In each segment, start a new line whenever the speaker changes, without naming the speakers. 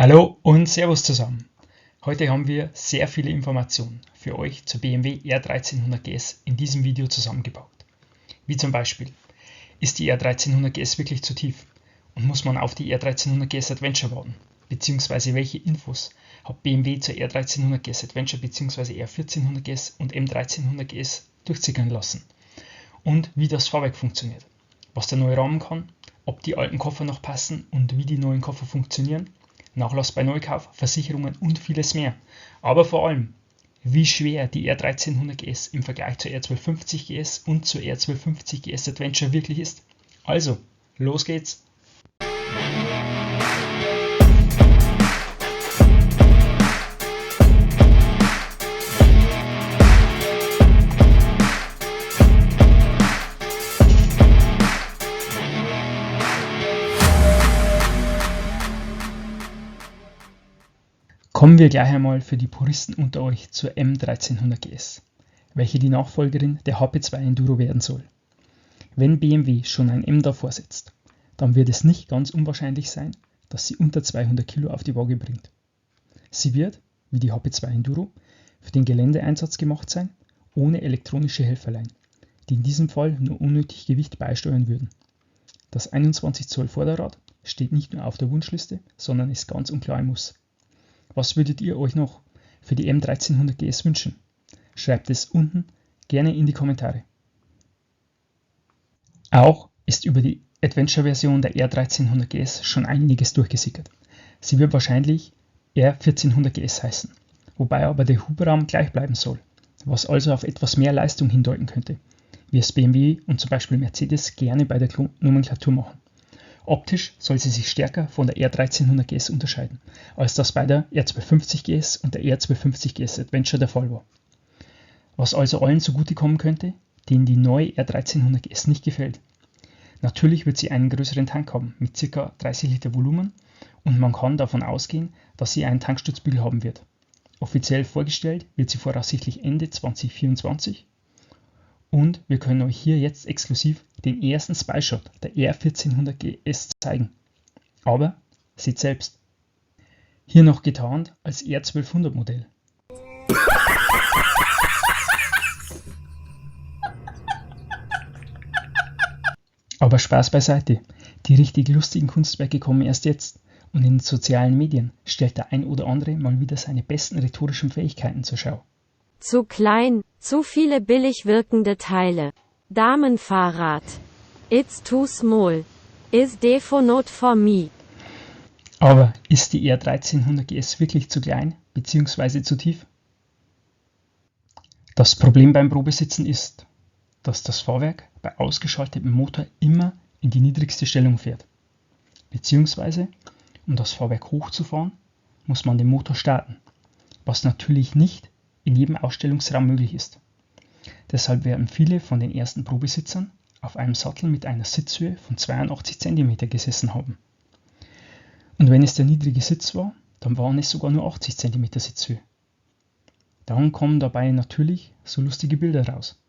Hallo und Servus zusammen. Heute haben wir sehr viele Informationen für euch zur BMW R1300 GS in diesem Video zusammengebaut. Wie zum Beispiel, ist die R1300 GS wirklich zu tief und muss man auf die R1300 GS Adventure warten? Beziehungsweise welche Infos hat BMW zur R1300 GS Adventure bzw. R1400 GS und M1300 GS durchsickern lassen? Und wie das Fahrwerk funktioniert, was der neue Rahmen kann, ob die alten Koffer noch passen und wie die neuen Koffer funktionieren, Nachlass bei Neukauf, Versicherungen und vieles mehr. Aber vor allem, wie schwer die R1300 GS im Vergleich zur R1250 GS und zur R1250 GS Adventure wirklich ist. Also, los geht's! Kommen wir gleich einmal für die Puristen unter euch zur M1300 GS, welche die Nachfolgerin der HP2 Enduro werden soll. Wenn BMW schon ein M davor setzt, dann wird es nicht ganz unwahrscheinlich sein, dass sie unter 200 Kilo auf die Waage bringt. Sie wird, wie die HP2 Enduro, für den Geländeeinsatz gemacht sein, ohne elektronische Helferlein, die in diesem Fall nur unnötig Gewicht beisteuern würden. Das 21 Zoll Vorderrad steht nicht nur auf der Wunschliste, sondern ist ganz und klar ein Muss. Was würdet ihr euch noch für die M1300 GS wünschen? Schreibt es unten gerne in die Kommentare. Auch ist über die Adventure-Version der R1300 GS schon einiges durchgesickert. Sie wird wahrscheinlich R1400 GS heißen, wobei aber der Hubraum gleich bleiben soll, was also auf etwas mehr Leistung hindeuten könnte, wie es BMW und zum Beispiel Mercedes gerne bei der Nomenklatur machen. Optisch soll sie sich stärker von der R1300 GS unterscheiden, als das bei der R1250 GS und der R1250 GS Adventure der Fall war. Was also allen zugutekommen könnte, denen die neue R1300 GS nicht gefällt. Natürlich wird sie einen größeren Tank haben, mit ca. 30 Liter Volumen, und man kann davon ausgehen, dass sie einen Tankstutzbügel haben wird. Offiziell vorgestellt wird sie voraussichtlich Ende 2024. Und wir können euch hier jetzt exklusiv den ersten Spy-Shot der R1400 GS zeigen. Aber seht selbst. Hier noch getarnt als R1200 Modell. Aber Spaß beiseite. Die richtig lustigen Kunstwerke kommen erst jetzt. Und in den sozialen Medien stellt der ein oder andere mal wieder seine besten rhetorischen Fähigkeiten zur Schau.
Zu klein, zu viele billig wirkende Teile. Damenfahrrad. It's too small. Is defo not for me.
Aber ist die R1300 GS wirklich zu klein bzw. zu tief? Das Problem beim Probesitzen ist, dass das Fahrwerk bei ausgeschaltetem Motor immer in die niedrigste Stellung fährt. Beziehungsweise, um das Fahrwerk hochzufahren, muss man den Motor starten, was natürlich nicht in jedem Ausstellungsraum möglich ist. Deshalb werden viele von den ersten Probesitzern auf einem Sattel mit einer Sitzhöhe von 82 cm gesessen haben. Und wenn es der niedrige Sitz war, dann waren es sogar nur 80 cm Sitzhöhe. Dann kommen dabei natürlich so lustige Bilder raus.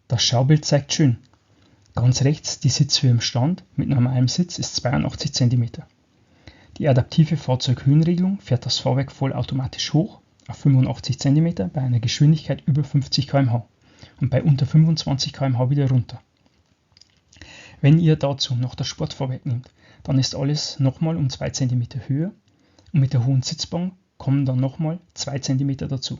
Das Schaubild zeigt schön. Ganz rechts die Sitzhöhe im Stand mit normalem Sitz ist 82 cm. Die adaptive Fahrzeughöhenregelung fährt das Fahrwerk vollautomatisch hoch auf 85 cm bei einer Geschwindigkeit über 50 km/h und bei unter 25 km/h wieder runter. Wenn ihr dazu noch das Sportfahrwerk nehmt, dann ist alles nochmal um 2 cm höher und mit der hohen Sitzbank kommen dann nochmal 2 cm dazu.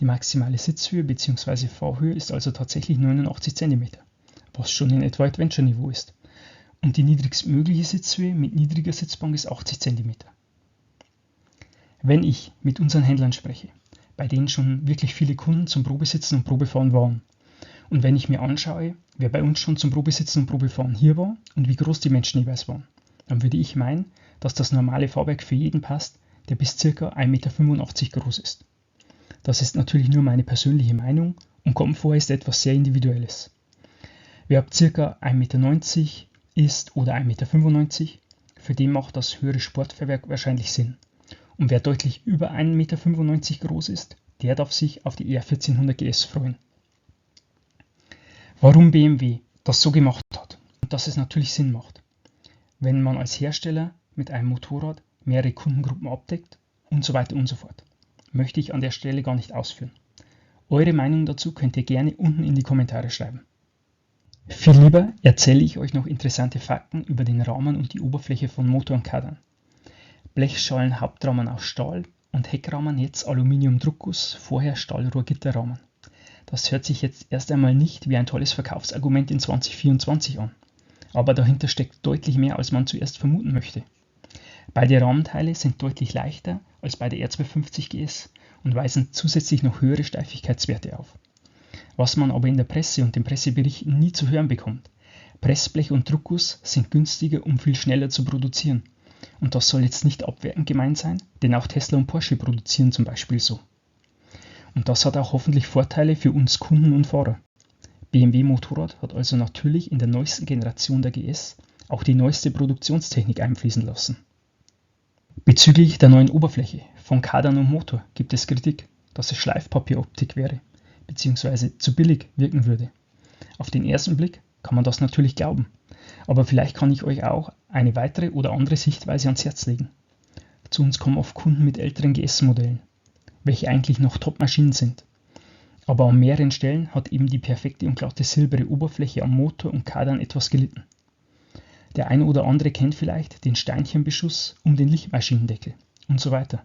Die maximale Sitzhöhe bzw. Fahrhöhe ist also tatsächlich 89 cm. Was schon in etwa Adventure-Niveau ist. Und die niedrigstmögliche Sitzhöhe mit niedriger Sitzbank ist 80 cm. Wenn ich mit unseren Händlern spreche, bei denen schon wirklich viele Kunden zum Probesitzen und Probefahren waren, und wenn ich mir anschaue, wer bei uns schon zum Probesitzen und Probefahren hier war und wie groß die Menschen jeweils waren, dann würde ich meinen, dass das normale Fahrwerk für jeden passt, der bis ca. 1,85 Meter groß ist. Das ist natürlich nur meine persönliche Meinung und Komfort ist etwas sehr Individuelles. Wer ab ca. 1,90 Meter ist oder 1,95 Meter, für den macht das höhere Sportfahrwerk wahrscheinlich Sinn. Und wer deutlich über 1,95 Meter groß ist, der darf sich auf die R1400 GS freuen. Warum BMW das so gemacht hat und dass es natürlich Sinn macht, wenn man als Hersteller mit einem Motorrad mehrere Kundengruppen abdeckt und so weiter und so fort, möchte ich an der Stelle gar nicht ausführen. Eure Meinung dazu könnt ihr gerne unten in die Kommentare schreiben. Viel lieber erzähle ich euch noch interessante Fakten über den Rahmen und die Oberfläche von Motor und Kardan. Blechschalen Hauptrahmen aus Stahl und Heckrahmen jetzt Aluminium-Druckguss, vorher Stahlrohrgitterrahmen. Das hört sich jetzt erst einmal nicht wie ein tolles Verkaufsargument in 2024 an, aber dahinter steckt deutlich mehr, als man zuerst vermuten möchte. Beide Rahmenteile sind deutlich leichter als bei der R250 GS und weisen zusätzlich noch höhere Steifigkeitswerte auf. Was man aber in der Presse und den Presseberichten nie zu hören bekommt: Pressblech und Druckguss sind günstiger, um viel schneller zu produzieren. Und das soll jetzt nicht abwertend gemeint sein, denn auch Tesla und Porsche produzieren zum Beispiel so. Und das hat auch hoffentlich Vorteile für uns Kunden und Fahrer. BMW Motorrad hat also natürlich in der neuesten Generation der GS auch die neueste Produktionstechnik einfließen lassen. Bezüglich der neuen Oberfläche von Kardan und Motor gibt es Kritik, dass es Schleifpapieroptik wäre, bzw. zu billig wirken würde. Auf den ersten Blick kann man das natürlich glauben, aber vielleicht kann ich euch auch eine weitere oder andere Sichtweise ans Herz legen. Zu uns kommen oft Kunden mit älteren GS-Modellen, welche eigentlich noch Top-Maschinen sind. Aber an mehreren Stellen hat eben die perfekte und glatte silberne Oberfläche am Motor und Kardan etwas gelitten. Der eine oder andere kennt vielleicht den Steinchenbeschuss um den Lichtmaschinendeckel und so weiter.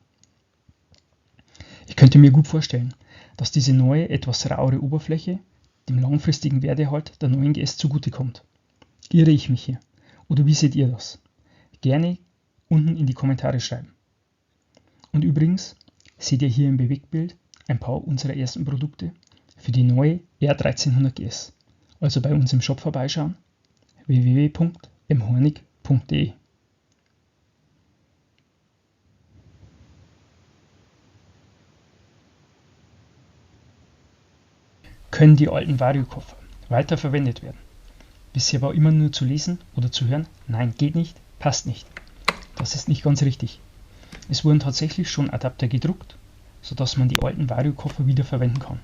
Ich könnte mir gut vorstellen, dass diese neue, etwas rauere Oberfläche dem langfristigen Werterhalt der neuen GS zugutekommt. Irre ich mich hier? Oder wie seht ihr das? Gerne unten in die Kommentare schreiben. Und übrigens seht ihr hier im Bewegtbild ein paar unserer ersten Produkte für die neue R1300 GS. Also bei uns im Shop vorbeischauen: www.mhornig.de. Können die alten Vario-Koffer weiterverwendet werden? Bisher war immer nur zu lesen oder zu hören: Nein, geht nicht, passt nicht. Das ist nicht ganz richtig. Es wurden tatsächlich schon Adapter gedruckt, sodass man die alten Vario-Koffer wieder verwenden kann.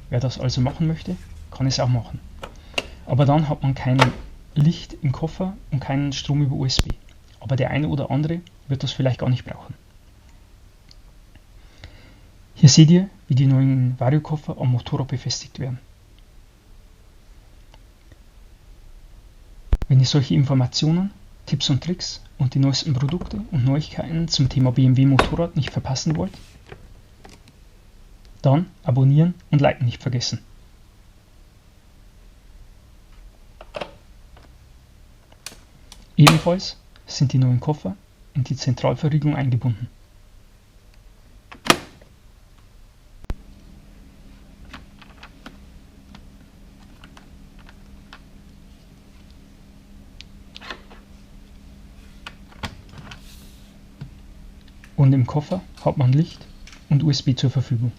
Wer das also machen möchte, kann es auch machen. Aber dann hat man kein Licht im Koffer und keinen Strom über USB. Aber der eine oder andere wird das vielleicht gar nicht brauchen. Hier seht ihr, wie die neuen Vario-Koffer am Motorrad befestigt werden. Wenn ihr solche Informationen, Tipps und Tricks und die neuesten Produkte und Neuigkeiten zum Thema BMW Motorrad nicht verpassen wollt, dann abonnieren und liken nicht vergessen. Ebenfalls sind die neuen Koffer in die Zentralverriegelung eingebunden. Und im Koffer hat man Licht und USB zur Verfügung.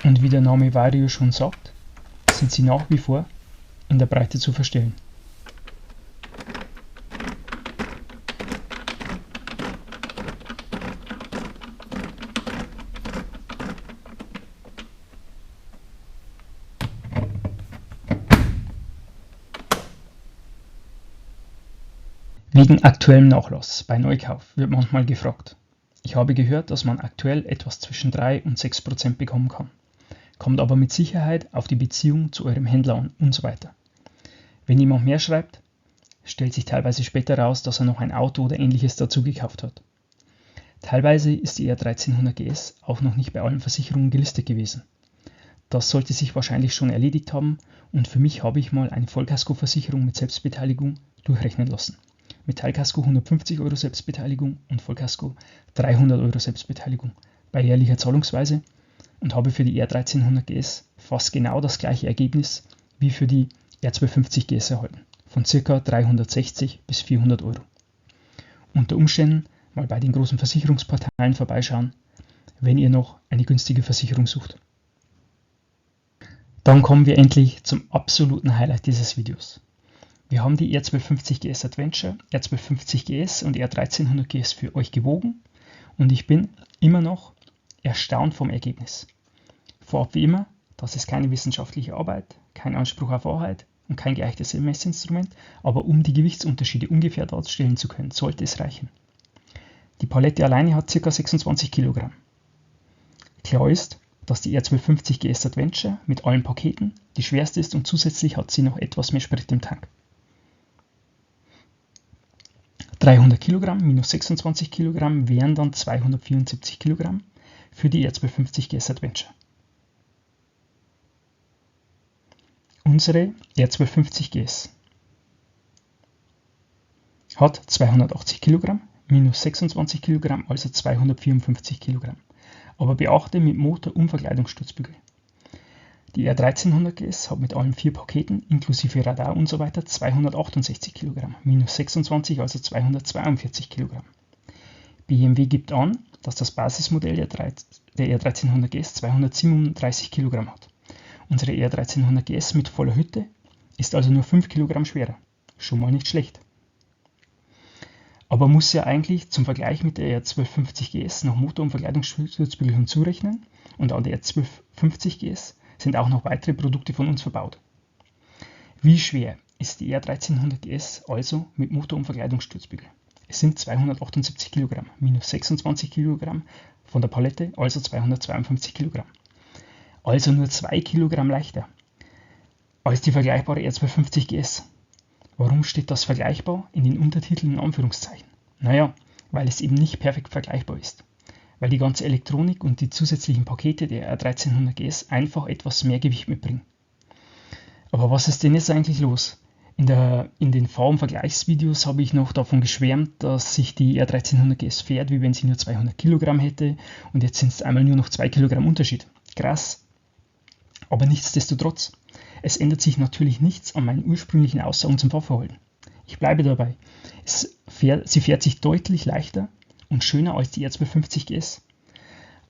Und wie der Name Vario schon sagt, sind sie nach wie vor in der Breite zu verstellen. Wegen aktuellem Nachlass bei Neukauf wird manchmal gefragt. Ich habe gehört, dass man aktuell etwas zwischen 3 und 6% bekommen kann. Kommt aber mit Sicherheit auf die Beziehung zu eurem Händler an und so weiter. Wenn jemand mehr schreibt, stellt sich teilweise später raus, dass er noch ein Auto oder ähnliches dazu gekauft hat. Teilweise ist die R1300 GS auch noch nicht bei allen Versicherungen gelistet gewesen. Das sollte sich wahrscheinlich schon erledigt haben und für mich habe ich mal eine Vollkaskoversicherung mit Selbstbeteiligung durchrechnen lassen. Mit Teilkasko 150 € Selbstbeteiligung und Vollkasko 300 € Selbstbeteiligung bei jährlicher Zahlungsweise und habe für die R1300 GS fast genau das gleiche Ergebnis wie für die R250 GS erhalten, von ca. 360 bis 400 €. Unter Umständen mal bei den großen Versicherungsportalen vorbeischauen, wenn ihr noch eine günstige Versicherung sucht. Dann kommen wir endlich zum absoluten Highlight dieses Videos. Wir haben die R1250 GS Adventure, R1250 GS und R1300 GS für euch gewogen und ich bin immer noch erstaunt vom Ergebnis. Vorab wie immer, das ist keine wissenschaftliche Arbeit, kein Anspruch auf Wahrheit und kein geeignetes Messinstrument, aber um die Gewichtsunterschiede ungefähr darstellen zu können, sollte es reichen. Die Palette alleine hat ca. 26 Kilogramm. Klar ist, dass die R1250 GS Adventure mit allen Paketen die schwerste ist und zusätzlich hat sie noch etwas mehr Sprit im Tank. 300 Kilogramm minus 26 Kilogramm wären dann 274 Kilogramm für die R1250 GS Adventure. Unsere R1250 GS hat 280 Kilogramm minus 26 Kilogramm, also 254 Kilogramm. Aber beachte mit Motor und Verkleidungsstutzbügel. Die R1300 GS hat mit allen 4 Paketen inklusive Radar und so weiter 268 Kilogramm, minus 26, also 242 Kilogramm. BMW gibt an, dass das Basismodell der R1300 GS 237 Kilogramm hat. Unsere R1300 GS mit voller Hütte ist also nur 5 Kilogramm schwerer. Schon mal nicht schlecht. Aber muss ja eigentlich zum Vergleich mit der R1250 GS noch Motor- und Verkleidungsstutzbügel hinzurechnen und an der R1250 GS sind auch noch weitere Produkte von uns verbaut. Wie schwer ist die R1300 GS also mit Motor- und Verkleidungsstutzbügel? Es sind 278 Kilogramm, minus 26 Kilogramm von der Palette, also 252 Kilogramm. Also nur 2 Kilogramm leichter als die vergleichbare R1250 GS. Warum steht das vergleichbar in den Untertiteln in Anführungszeichen? Naja, weil es eben nicht perfekt vergleichbar ist. Weil die ganze Elektronik und die zusätzlichen Pakete der R1300 GS einfach etwas mehr Gewicht mitbringen. Aber was ist denn jetzt eigentlich los? In den Fahr- und Vergleichsvideos habe ich noch davon geschwärmt, dass sich die R1300 GS fährt, wie wenn sie nur 200 Kilogramm hätte und jetzt sind es einmal nur noch 2 Kilogramm Unterschied. Krass. Aber nichtsdestotrotz, es ändert sich natürlich nichts an meinen ursprünglichen Aussagen zum Fahrverhalten. Ich bleibe dabei. Sie fährt sich deutlich leichter und schöner als die R1250 GS.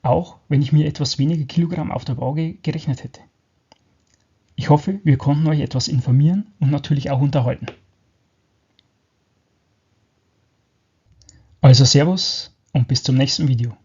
Auch wenn ich mir etwas weniger Kilogramm auf der Waage gerechnet hätte. Ich hoffe, wir konnten euch etwas informieren und natürlich auch unterhalten. Also Servus und bis zum nächsten Video.